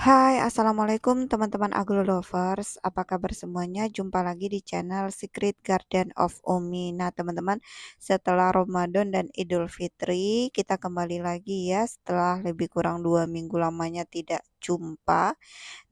Hai, assalamualaikum teman-teman Agro-lovers. Apa kabar semuanya? Jumpa lagi di channel Secret Garden of Umi. Nah, teman-teman, setelah Ramadan dan Idul Fitri, kita kembali lagi ya setelah lebih kurang 2 minggu lamanya tidak jumpa.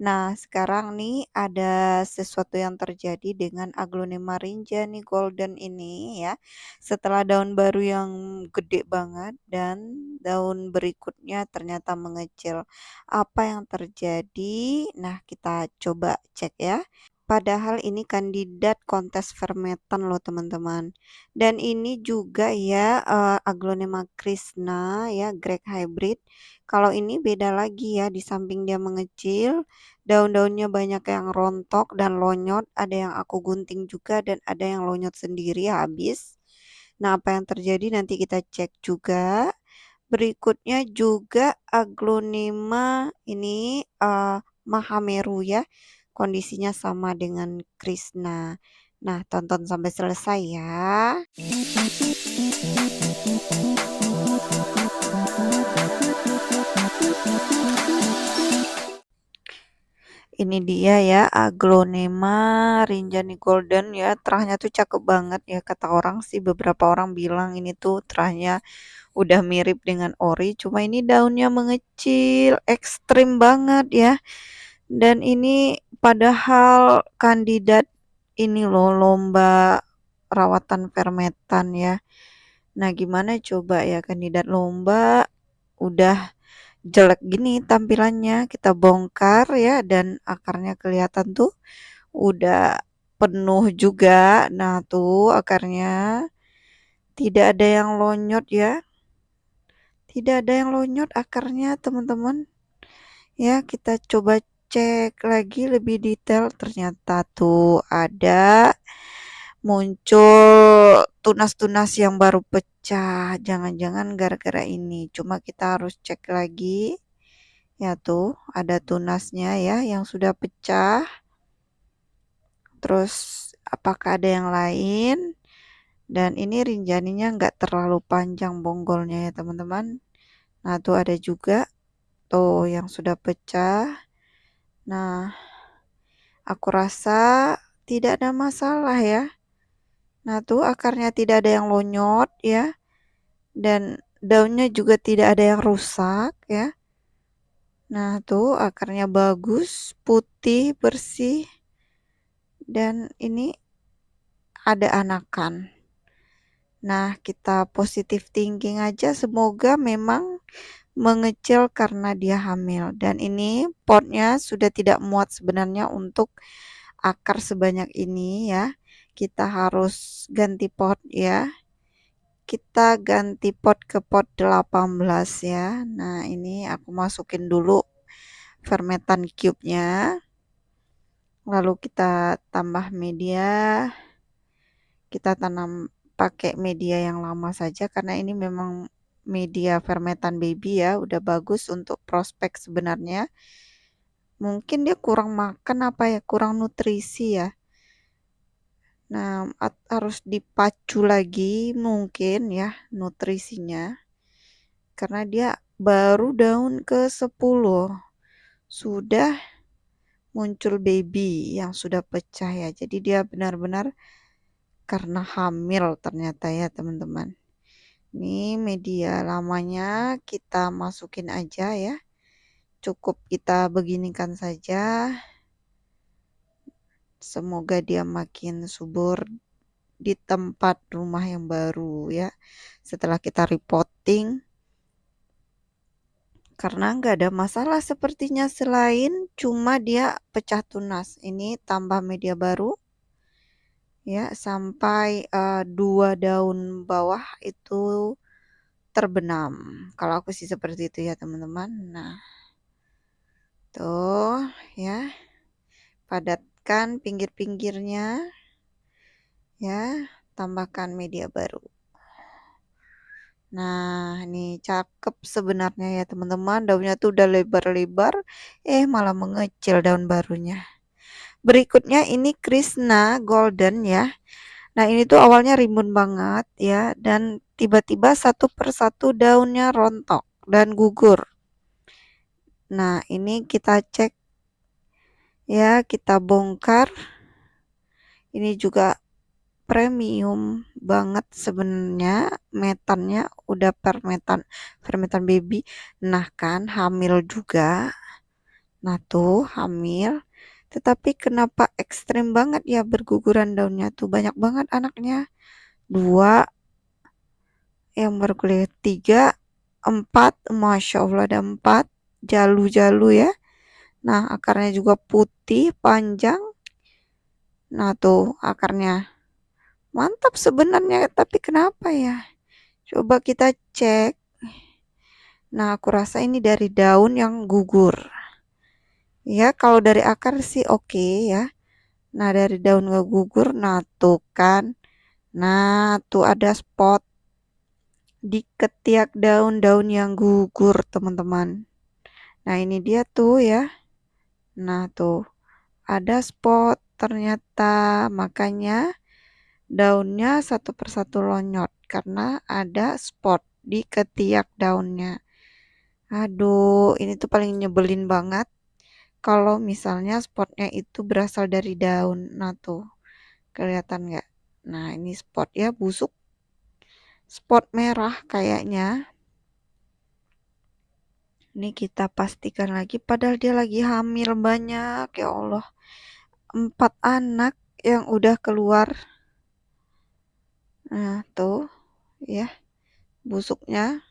Nah, sekarang nih ada sesuatu yang terjadi dengan Aglonema rinjani golden ini ya. Setelah daun baru yang gede banget dan daun berikutnya ternyata mengecil. Apa yang terjadi? Nah, kita coba cek ya. Padahal ini kandidat kontes fermentan loh teman-teman. Dan ini juga ya Aglonema krishna ya Greg hybrid. Kalau ini beda lagi ya, di samping dia mengecil, daun-daunnya banyak yang rontok dan lonyot, ada yang aku gunting juga dan ada yang lonyot sendiri habis. Nah, apa yang terjadi nanti kita cek juga. Berikutnya juga Aglonema ini Mahameru ya. Kondisinya sama dengan Krishna. Nah, tonton sampai selesai ya. Ini dia ya Aglonema rinjani golden ya. Terahnya tuh cakep banget ya. Kata orang sih, beberapa orang bilang ini tuh terahnya udah mirip dengan ori, cuma ini daunnya mengecil, ekstrim banget ya. Dan ini padahal kandidat ini loh lomba rawatan fermentan ya. Nah, gimana coba ya kandidat lomba udah jelek gini tampilannya, kita bongkar ya dan akarnya kelihatan tuh udah penuh juga. Nah, tuh akarnya tidak ada yang lonyot ya. Tidak ada yang lonyot akarnya, teman-teman. Ya, kita coba cek lagi lebih detail. Ternyata tuh ada muncul tunas-tunas yang baru pecah. Jangan-jangan gara-gara ini. Cuma kita harus cek lagi. Ya tuh, ada tunasnya ya yang sudah pecah. Terus apakah ada yang lain? Dan ini rinjaninya nggak terlalu panjang bonggolnya ya teman-teman. Nah, tuh ada juga tuh yang sudah pecah. Nah, aku rasa tidak ada masalah ya. Nah, tuh akarnya tidak ada yang lonyot ya. Dan daunnya juga tidak ada yang rusak ya. Nah, tuh akarnya bagus, putih, bersih. Dan ini ada anakan. Nah, kita positive thinking aja. Semoga memang mengecil karena dia hamil. Dan ini potnya sudah tidak muat sebenarnya untuk akar sebanyak ini ya. Kita harus ganti pot ya. Kita ganti pot ke pot 18 ya. Nah, ini aku masukin dulu fermentan cube-nya. Lalu kita tambah media. Kita tanam pakai media yang lama saja karena ini memang media fermentan baby ya, udah bagus untuk prospek sebenarnya. Mungkin dia kurang makan apa ya, kurang nutrisi ya. Nah, harus dipacu lagi mungkin ya nutrisinya. Karena dia baru daun ke-10. Sudah muncul baby yang sudah pecah ya. Jadi dia benar-benar karena hamil ternyata ya teman-teman. Ini media lamanya kita masukin aja ya. Cukup kita beginikan saja. Semoga dia makin subur di tempat rumah yang baru ya. Setelah kita repotting. Karena nggak ada masalah sepertinya selain cuma dia pecah tunas. Ini tambah media baru. Ya, sampai 2 daun bawah itu terbenam. Kalau aku sih seperti itu ya teman-teman. Nah, tuh ya, padatkan pinggir-pinggirnya ya, tambahkan media baru. Nah, ini cakep sebenarnya ya teman-teman, daunnya tuh udah lebar-lebar, malah mengecil daun barunya. Berikutnya ini Krishna Golden ya. Nah, ini tuh awalnya rimbun banget ya, dan tiba-tiba satu persatu daunnya rontok dan gugur. Nah, ini kita cek ya, kita bongkar. Ini juga premium banget sebenarnya, metannya udah fermentan baby. Nah, kan hamil juga. Nah, tuh hamil. Tetapi kenapa ekstrim banget ya berguguran daunnya tuh, banyak banget anaknya. 2 yang baru kuliah, 3, 4, Masya Allah ada 4 jalu-jalu ya. Nah, akarnya juga putih, panjang. Nah, tuh akarnya mantap sebenarnya, tapi kenapa ya? Coba kita cek. Nah, aku rasa ini dari daun yang gugur. Ya, kalau dari akar sih oke ya. Nah, dari daun gak gugur, nah tuh kan. Nah, tuh ada spot di ketiak daun-daun yang gugur, teman-teman. Nah, ini dia tuh ya. Nah, tuh ada spot ternyata, makanya daunnya satu persatu lonyot karena ada spot di ketiak daunnya. Aduh, ini tuh paling nyebelin banget kalau misalnya spotnya itu berasal dari daun. Nah, tuh kelihatan nggak? Nah, ini spot ya, busuk. Spot merah kayaknya. Ini kita pastikan lagi, padahal dia lagi hamil banyak, ya Allah. 4 anak yang udah keluar. Nah, tuh ya, busuknya.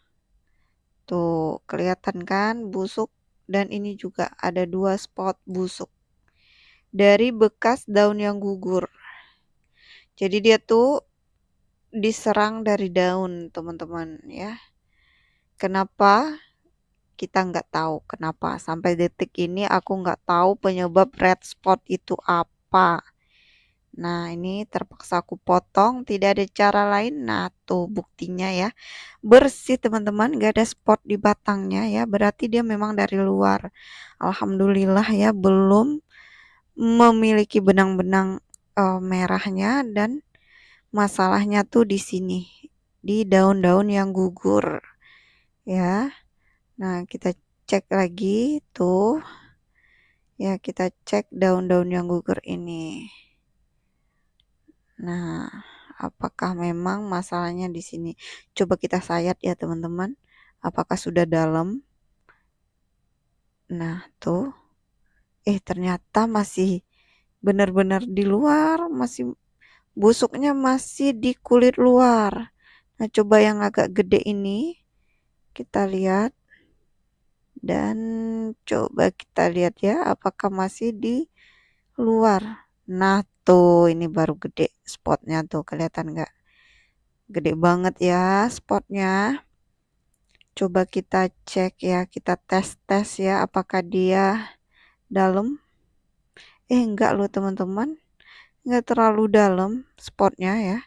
Tuh, kelihatan kan busuk. Dan ini juga ada 2 spot busuk dari bekas daun yang gugur. Jadi dia tuh diserang dari daun, teman-teman ya. Kenapa? Kita nggak tahu kenapa. Sampai detik ini aku nggak tahu penyebab red spot itu apa. Nah, ini terpaksa aku potong, tidak ada cara lain. Nah, tuh buktinya ya. Bersih teman-teman, nggak ada spot di batangnya ya. Berarti dia memang dari luar. Alhamdulillah ya, belum memiliki benang-benang merahnya, dan masalahnya tuh di sini, di daun-daun yang gugur ya. Nah, kita cek lagi tuh ya, kita cek daun-daun yang gugur ini. Nah, apakah memang masalahnya di sini? Coba kita sayat ya teman-teman, apakah sudah dalam. Nah, tuh ternyata masih benar-benar di luar, masih busuknya masih di kulit luar. Nah, coba yang agak gede ini kita lihat, dan coba kita lihat ya apakah masih di luar. Nah, tuh ini baru gede spotnya, tuh kelihatan nggak? Gede banget ya spotnya. Coba kita cek ya, kita tes ya apakah dia dalam. Enggak loh teman-teman, nggak terlalu dalam spotnya ya.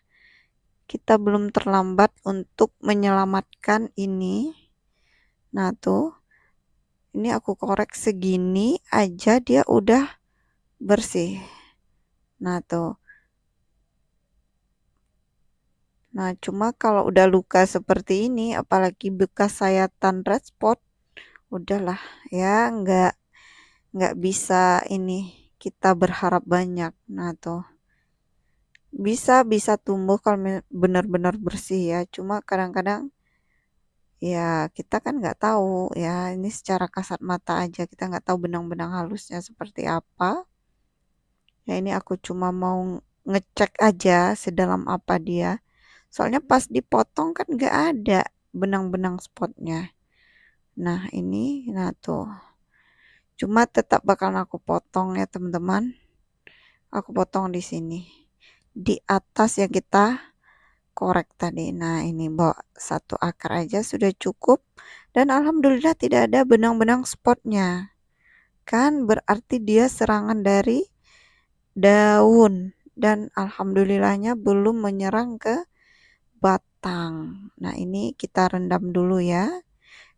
Kita belum terlambat untuk menyelamatkan ini. Nah, tuh ini aku korek segini aja dia udah bersih. Nah, tuh. Nah, cuma kalau udah luka seperti ini, apalagi bekas sayatan red spot, udahlah ya, nggak bisa ini kita berharap banyak. Nah, tuh bisa tumbuh kalau benar-benar bersih ya. Cuma kadang-kadang ya kita kan nggak tahu ya, ini secara kasat mata aja kita nggak tahu benang-benang halusnya seperti apa. Ya, ini aku cuma mau ngecek aja sedalam apa dia. Soalnya pas dipotong kan nggak ada benang-benang spotnya. Nah, ini, nah tuh. Cuma tetap bakal aku potong ya teman-teman. Aku potong di sini. Di atas yang kita korek tadi. Nah, ini bawa 1 akar aja sudah cukup. Dan alhamdulillah tidak ada benang-benang spotnya. Kan berarti dia serangan dari daun. Dan alhamdulillahnya belum menyerang ke batang. Nah, ini kita rendam dulu ya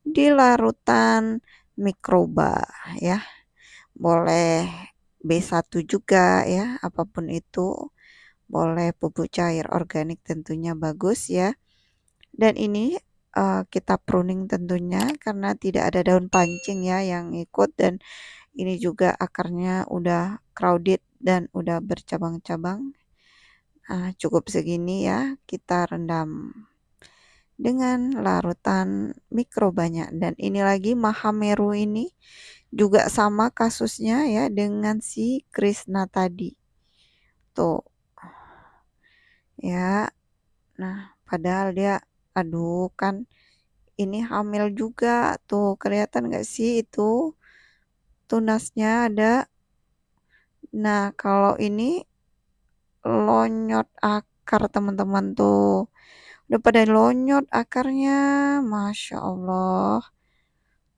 di larutan mikroba ya. Boleh B1 juga ya, apapun itu. Boleh pupuk cair organik tentunya bagus ya. Dan ini kita pruning tentunya karena tidak ada daun pancing ya yang ikut, dan ini juga akarnya udah crowded dan udah bercabang-cabang. Cukup segini ya, kita rendam dengan larutan mikrobanya. Dan ini lagi Mahameru ini juga sama kasusnya ya dengan si Krishna tadi. Tuh. Ya. Nah, padahal dia aduh kan ini hamil juga. Tuh, kelihatan nggak sih itu tunasnya ada. Nah, kalau ini lonyot akar teman-teman tuh. Udah pada lonyot akarnya. Masya Allah.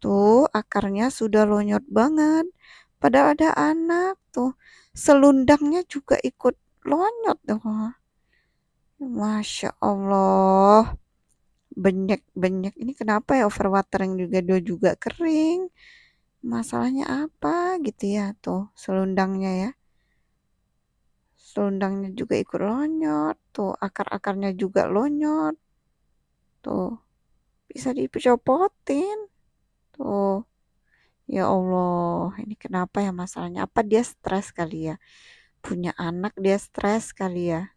Tuh, akarnya sudah lonyot banget. Padahal ada anak tuh. Selundangnya juga ikut lonyot tuh. Masya Allah. Banyak ini kenapa ya, overwatering juga, dia juga kering. Masalahnya apa gitu ya, tuh selundangnya ya. Selundangnya juga ikut lonyot. Tuh, akar-akarnya juga lonyot. Tuh, bisa dicopotin. Tuh, ya Allah, ini kenapa ya masalahnya? Apa dia stres kali ya? Punya anak dia stres kali ya?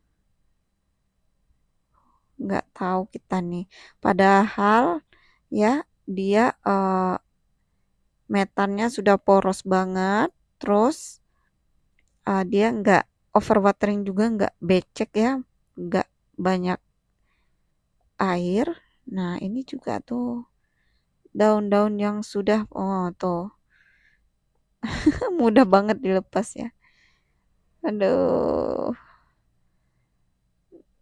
Nggak tahu kita nih. Padahal ya dia metannya sudah poros banget. Terus dia nggak overwatering juga, nggak becek ya, nggak banyak air. Nah, ini juga tuh daun-daun yang sudah, oh tuh, mudah banget dilepas ya. Aduh,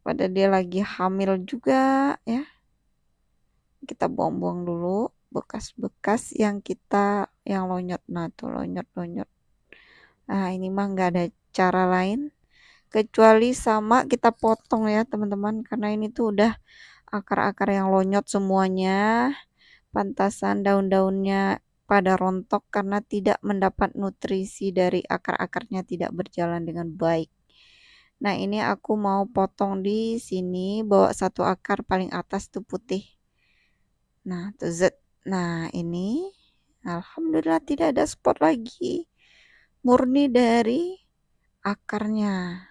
pada dia lagi hamil juga ya. Kita buang-buang dulu bekas-bekas yang lonyot. Nah, tuh lonyot-lonyot. Nah, ini mah nggak ada cara lain kecuali sama kita potong ya, teman-teman, karena ini tuh udah akar-akar yang lonyot semuanya. Pantasan daun-daunnya pada rontok karena tidak mendapat nutrisi dari akar-akarnya, tidak berjalan dengan baik. Nah, ini aku mau potong di sini, bawa satu akar paling atas tuh putih. Nah, tuh Z. Nah, ini alhamdulillah tidak ada spot lagi. Murni dari akarnya.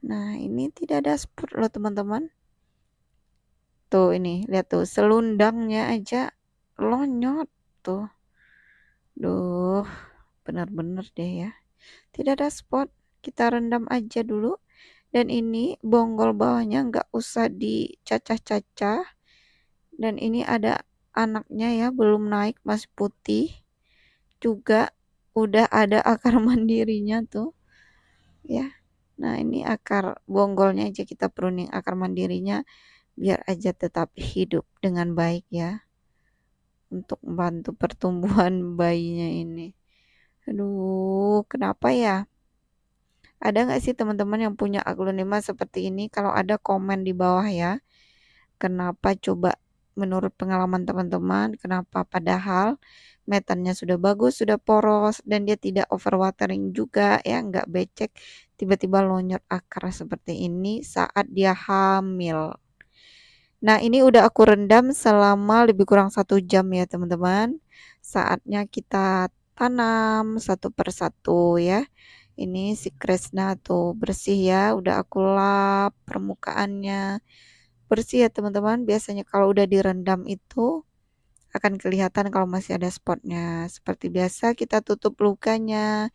Nah, ini tidak ada spot loh, teman-teman. Tuh ini, lihat tuh, selundangnya aja lonyot tuh. Duh, benar-benar deh ya. Tidak ada spot. Kita rendam aja dulu. Dan ini bonggol bawahnya nggak usah dicacah-cacah. Dan ini ada anaknya ya, belum naik, masih putih. Juga udah ada akar mandirinya tuh. Ya. Nah, ini akar bonggolnya aja kita pruning, akar mandirinya biar aja tetap hidup dengan baik ya. Untuk membantu pertumbuhan bayinya ini. Aduh, kenapa ya? Ada nggak sih teman-teman yang punya aglonema seperti ini? Kalau ada, komen di bawah ya. Kenapa coba menurut pengalaman teman-teman? Kenapa padahal metannya sudah bagus, sudah poros, dan dia tidak overwatering juga ya, nggak becek, tiba-tiba lonyot akar seperti ini saat dia hamil. Nah, ini udah aku rendam selama lebih kurang 1 jam ya, teman-teman. Saatnya kita tanam satu persatu ya. Ini si Kresna tuh bersih ya, udah aku lap permukaannya. Bersih ya, teman-teman. Biasanya kalau udah direndam itu akan kelihatan kalau masih ada spotnya. Seperti biasa kita tutup lukanya.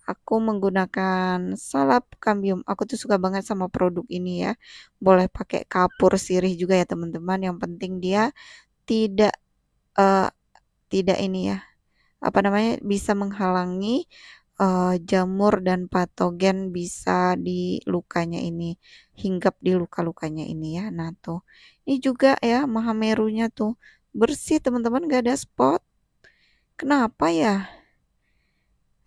Aku menggunakan salap kambium. Aku tuh suka banget sama produk ini ya. Boleh pakai kapur sirih juga ya, teman-teman. Yang penting dia tidak eh, tidak ini ya. Apa namanya? Bisa menghalangi jamur dan patogen bisa di lukanya ini. Hinggap di luka-lukanya ini ya. Nah, tuh. Ini juga ya Mahamerunya tuh bersih, teman-teman, gak ada spot. Kenapa ya?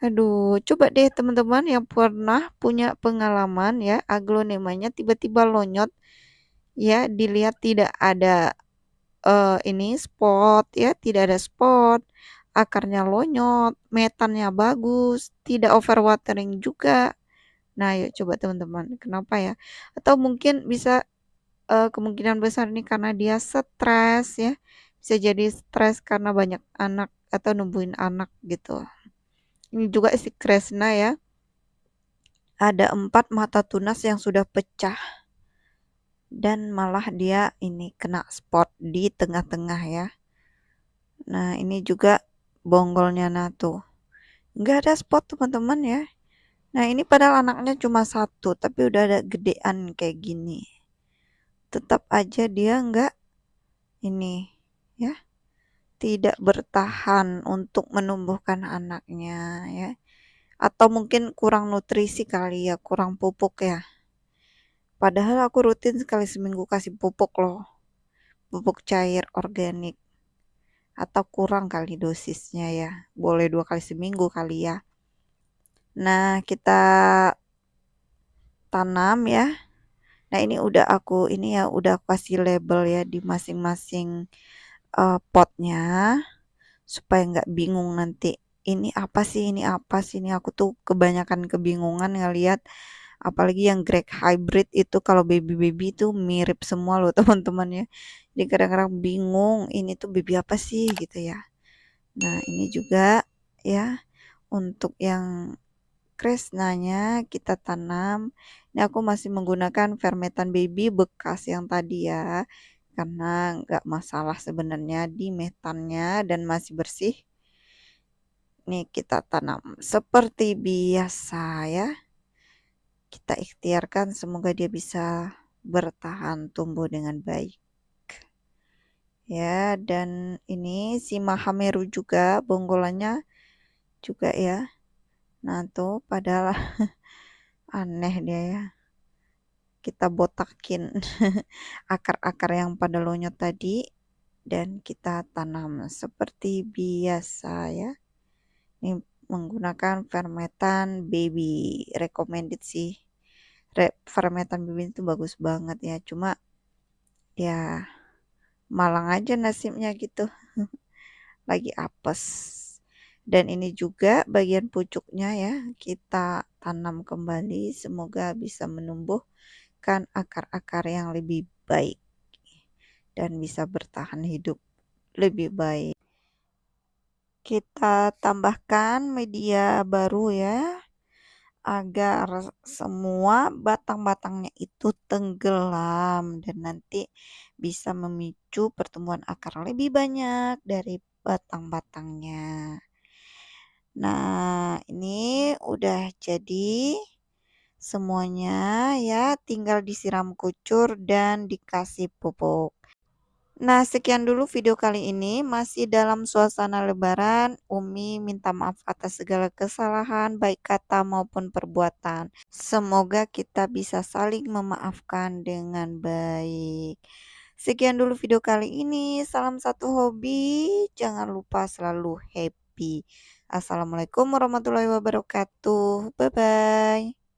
Aduh, coba deh teman-teman yang pernah punya pengalaman ya, aglonemanya tiba-tiba lonyot ya, dilihat tidak ada ini spot ya, tidak ada spot, akarnya lonyot, metannya bagus, tidak overwatering juga. Nah, yuk coba teman-teman, kenapa ya? Atau mungkin bisa kemungkinan besar ini karena dia stres ya. Bisa jadi stres karena banyak anak atau nungguin anak gitu. Ini juga si Kresna ya. Ada 4 mata tunas yang sudah pecah. Dan malah dia ini kena spot di tengah-tengah ya. Nah, ini juga bonggolnya Natu. Nggak ada spot teman-teman ya. Nah, ini padahal anaknya cuma 1, tapi udah ada gedean kayak gini. Tetap aja dia nggak ini ya, tidak bertahan untuk menumbuhkan anaknya ya. Atau mungkin kurang nutrisi kali ya, kurang pupuk ya. Padahal aku rutin sekali seminggu kasih pupuk loh. Pupuk cair organik. Atau kurang kali dosisnya ya. Boleh 2 kali seminggu kali ya. Nah, kita tanam ya. Nah, ini udah aku kasih label ya di masing-masing potnya supaya nggak bingung nanti. Ini apa sih? Ini apa sih? Ini aku tuh kebanyakan kebingungan ngelihat apalagi yang Greg hybrid itu kalau baby-baby itu mirip semua loh teman-teman ya. Jadi kadang-kadang bingung ini tuh baby apa sih gitu ya. Nah, ini juga ya untuk yang Kresnanya kita tanam. Ini aku masih menggunakan fermentan baby bekas yang tadi ya. Karena nggak masalah sebenarnya di metannya dan masih bersih. Nih kita tanam seperti biasa ya. Kita ikhtiarkan semoga dia bisa bertahan tumbuh dengan baik. Ya, dan ini si Mahameru juga bonggolannya juga ya. Nah, tuh padahal aneh dia ya. Kita botakin akar-akar yang pada lonyot tadi dan kita tanam seperti biasa ya. Ini menggunakan fermentan baby, recommended sih. Fermentan baby itu bagus banget ya, cuma ya malang aja nasibnya gitu. Lagi apes. Dan ini juga bagian pucuknya ya, kita tanam kembali semoga bisa menumbuhkan akar-akar yang lebih baik dan bisa bertahan hidup lebih baik. Kita tambahkan media baru ya, agar semua batang-batangnya itu tenggelam dan nanti bisa memicu pertumbuhan akar lebih banyak dari batang-batangnya. Nah, ini udah jadi semuanya ya, tinggal disiram kucur dan dikasih pupuk. Nah, sekian dulu video kali ini. Masih dalam suasana lebaran, Umi minta maaf atas segala kesalahan, baik kata maupun perbuatan. Semoga kita bisa saling memaafkan dengan baik. Sekian dulu video kali ini. Salam satu hobi. Jangan lupa selalu happy. Assalamualaikum warahmatullahi wabarakatuh. Bye-bye.